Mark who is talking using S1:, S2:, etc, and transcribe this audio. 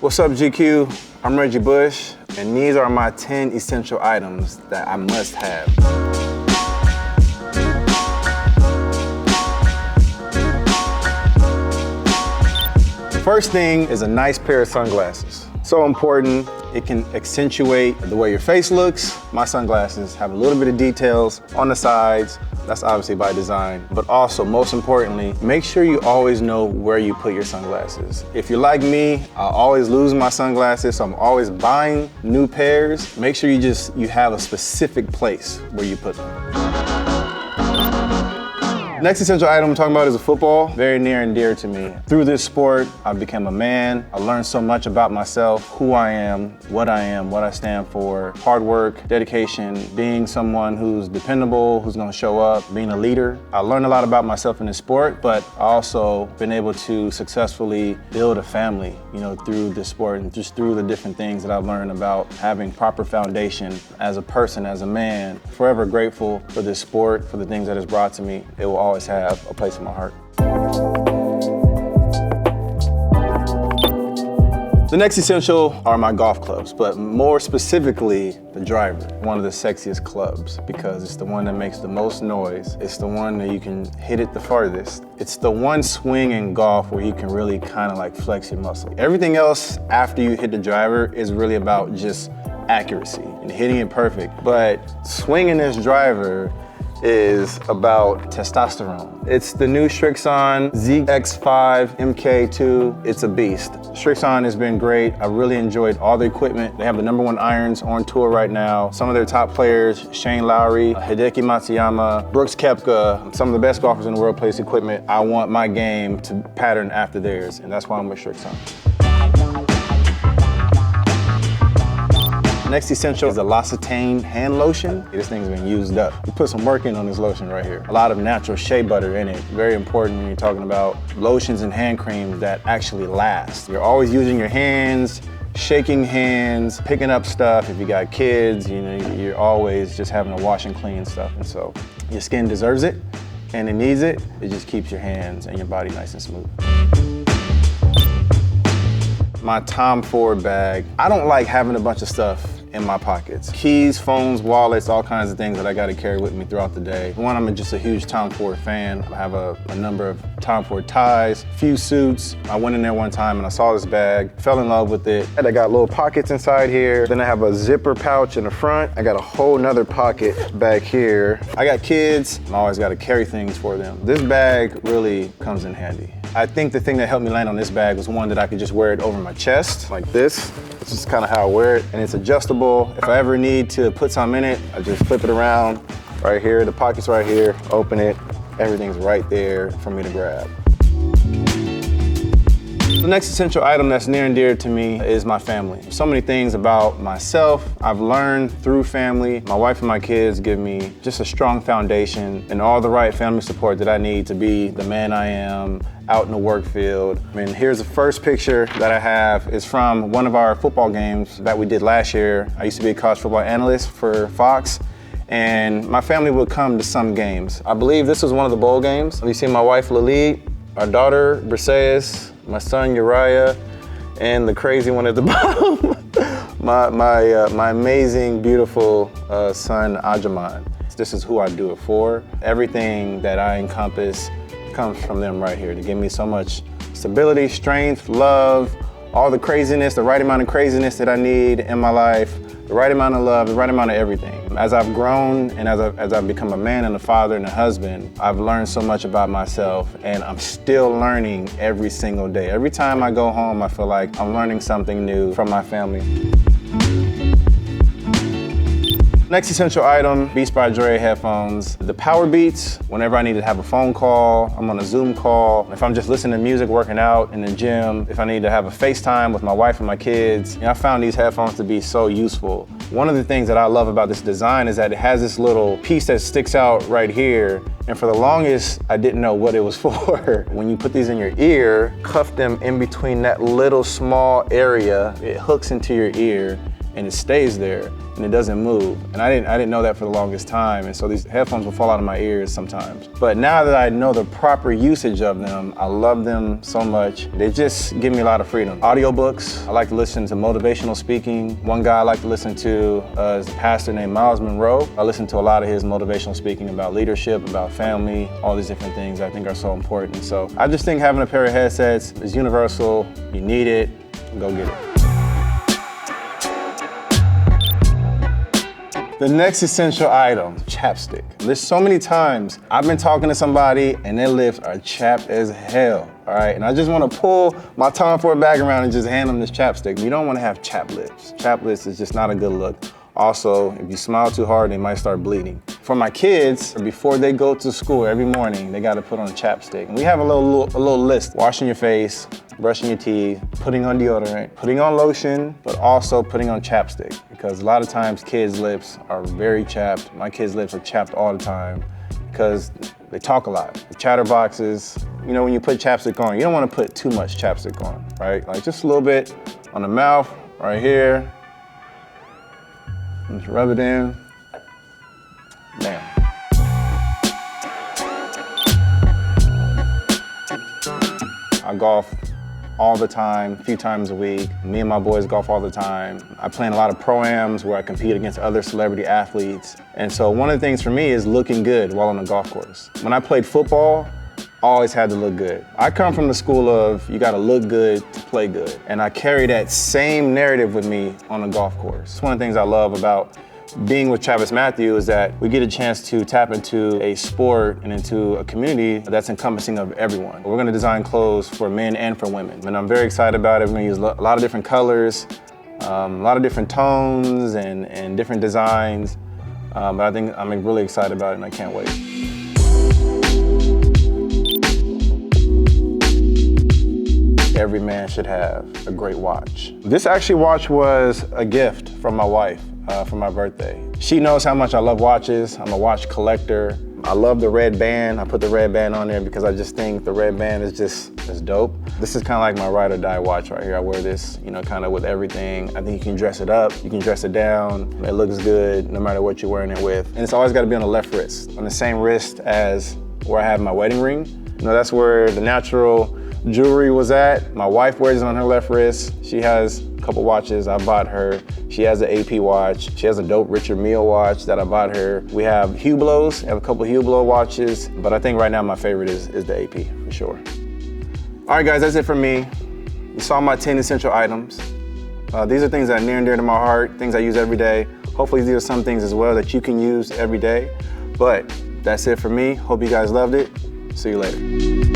S1: What's up, GQ? I'm Reggie Bush, and these are my 10 essential items that I must have. First thing is a nice pair of sunglasses. So important, it can accentuate the way your face looks. My sunglasses have a little bit of details on the sides. That's obviously by design, but also most importantly, make sure you always know where you put your sunglasses. If you're like me, I always lose my sunglasses, so I'm always buying new pairs. Make sure you have a specific place where you put them. Next essential item I'm talking about is a football. Very near and dear to me. Through this sport, I became a man. I learned so much about myself, who I am, what I stand for. Hard work, dedication, being someone who's dependable, who's gonna show up, being a leader. I learned a lot about myself in this sport, but I also been able to successfully build a family, through this sport and just through the different things that I've learned about having proper foundation as a person, as a man. Forever grateful for this sport, for the things that it's brought to me. It will always have a place in my heart. The next essential are my golf clubs, but more specifically, the driver. One of the sexiest clubs because it's the one that makes the most noise. It's the one that you can hit it the farthest. It's the one swing in golf where you can really kind of like flex your muscle. Everything else after you hit the driver is really about just accuracy and hitting it perfect. But swinging this driver is about testosterone. It's the new Srixon ZX5 MK2. It's a beast. Srixon has been great. I really enjoyed all the equipment. They have the #1 irons on tour right now. Some of their top players, Shane Lowry, Hideki Matsuyama, Brooks Koepka, some of the best golfers in the world play this equipment. I want my game to pattern after theirs, and that's why I'm with Srixon. Next essential is the L'Occitane hand lotion. This thing's been used up. We put some work in on this lotion right here. A lot of natural shea butter in it. Very important when you're talking about lotions and hand creams that actually last. You're always using your hands, shaking hands, picking up stuff. If you got kids, you're always just having to wash and clean stuff. And so your skin deserves it and it needs it. It just keeps your hands and your body nice and smooth. My Tom Ford bag. I don't like having a bunch of stuff in my pockets. Keys, phones, wallets, all kinds of things that I gotta carry with me throughout the day. One, I'm just a huge Tom Ford fan. I have a number of Tom Ford ties, few suits. I went in there one time and I saw this bag, fell in love with it. And I got little pockets inside here. Then I have a zipper pouch in the front. I got a whole nother pocket back here. I got kids, I always gotta carry things for them. This bag really comes in handy. I think the thing that helped me land on this bag was one that I could just wear it over my chest, like this. This is kind of how I wear it, and it's adjustable. If I ever need to put something in it, I just flip it around right here. The pocket's right here, open it. Everything's right there for me to grab. The next essential item that's near and dear to me is my family. So many things about myself I've learned through family. My wife and my kids give me just a strong foundation and all the right family support that I need to be the man I am out in the work field. Here's the first picture that I have. It's from one of our football games that we did last year. I used to be a college football analyst for Fox, and my family would come to some games. I believe this was one of the bowl games. You see my wife, Lily, our daughter, Briseis, my son, Uriah, and the crazy one at the bottom, my amazing, beautiful son, Jamal. This is who I do it for. Everything that I encompass comes from them right here to give me so much stability, strength, love, all the craziness, the right amount of craziness that I need in my life, the right amount of love, the right amount of everything. As I've grown and as I've become a man and a father and a husband, I've learned so much about myself, and I'm still learning every single day. Every time I go home, I feel like I'm learning something new from my family. Next essential item, Beats by Dre headphones. The Power Beats, whenever I need to have a phone call, I'm on a Zoom call, if I'm just listening to music, working out in the gym, if I need to have a FaceTime with my wife and my kids, I found these headphones to be so useful. One of the things that I love about this design is that it has this little piece that sticks out right here, and for the longest, I didn't know what it was for. When you put these in your ear, cuff them in between that little small area, it hooks into your ear, and it stays there and it doesn't move. And I didn't know that for the longest time, and so these headphones will fall out of my ears sometimes. But now that I know the proper usage of them, I love them so much. They just give me a lot of freedom. Audiobooks, I like to listen to motivational speaking. One guy I like to listen to is a pastor named Miles Monroe. I listen to a lot of his motivational speaking about leadership, about family, all these different things I think are so important. So I just think having a pair of headsets is universal. You need it, go get it. The next essential item, chapstick. There's so many times I've been talking to somebody and their lips are chapped as hell, all right? And I just wanna pull my Tom Ford bag around and just hand them this chapstick. You don't wanna have chapped lips. Chapped lips is just not a good look. Also, if you smile too hard, they might start bleeding. For my kids, before they go to school every morning, they gotta put on a chapstick. And we have a little list. Washing your face, brushing your teeth, putting on deodorant, putting on lotion, but also putting on chapstick. Because a lot of times kids' lips are very chapped. My kids' lips are chapped all the time because they talk a lot. The chatterboxes, you know, when you put chapstick on, you don't wanna put too much chapstick on, right? Like just a little bit on the mouth, right here. Just rub it in. Bam. I golf all the time, a few times a week. Me and my boys golf all the time. I play in a lot of pro-ams where I compete against other celebrity athletes. And so one of the things for me is looking good while on the golf course. When I played football, I always had to look good. I come from the school of you gotta look good to play good. And I carry that same narrative with me on the golf course. It's one of the things I love about being with TRAVISMATHEW is that we get a chance to tap into a sport and into a community that's encompassing of everyone. We're gonna design clothes for men and for women. And I'm very excited about it. We're gonna use a lot of different colors, a lot of different tones and different designs. But I think I'm really excited about it and I can't wait. Every man should have a great watch. This watch was a gift from my wife for my birthday. She knows how much I love watches. I'm a watch collector. I love the red band. I put the red band on there because I just think the red band is just dope. This is kind of like my ride or die watch right here. I wear this, you know, kind of with everything. I think you can dress it up, you can dress it down. It looks good no matter what you're wearing it with. And it's always got to be on the left wrist, on the same wrist as where I have my wedding ring. You know, that's where the natural jewelry was at. My wife wears it on her left wrist. She has a couple watches I bought her. She has an AP watch. She has a dope Richard Mille watch that I bought her. We have Hublots, I have a couple Hublot watches, but I think right now my favorite is the AP for sure. All right guys, that's it for me. You saw my 10 essential items. These are things that are near and dear to my heart, things I use every day. Hopefully these are some things as well that you can use every day. But that's it for me. Hope you guys loved it. See you later.